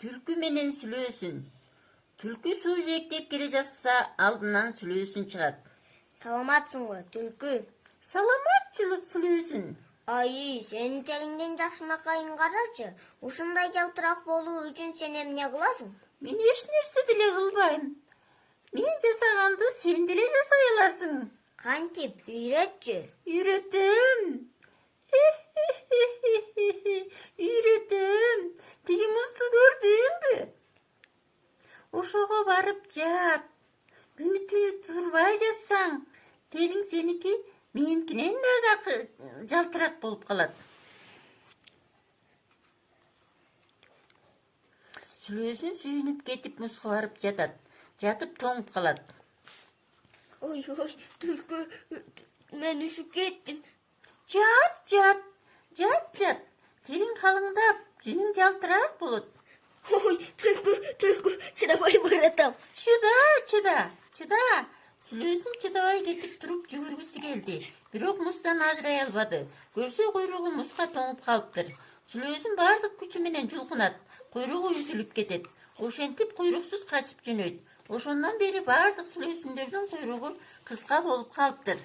Түлкү менен сүлөөсүн. Түлкү суу жээктеп келе жатса, алдынан сүлөөсүн чыгат. Саламатсыңбы, түлкү? Саламатчылык сүлөөсүн. Ай, сенин териңден жакшынакайын карачы. Ушундай жалтырак болуу үчүн сен эмне кыласың? Мен эч нерсе деле кылбайм. Мен жасаганды сен деле жасай аласың. Кантип, үйрөтчү. Үйрөтөм. Үйрөтөм. Тиги музду көрдүңбү? Ошого барып жат. Күнү турбай жатсаң, териң сеники меникинен дагы жалтырак болуп калат. Сүлөөсүн сүйүнүп кетип музга барып жатат. Жатып тоңуп калат. Ой, түлкү, мен үшүп кеттим. Жат. Териң калыңдап, жүнүң жалтырак болот. Ой, түлкү, чыдабай баратам. Чыда. Сүлөөсүн чыдабай кетип туруп жүгүргүсү келди. Бирок муздан ажырай албады. Көрсө куйругу музга тоңуп калыптыр. Сүлөөсүн бардык күчү менен чулкунат. Куйругу үзүлүп кетет. Ошентип куйруксуз качып жөнөйт. Ошондон бери бардык сүлөөсүндөрдүн куйругу кыска болуп калыптыр.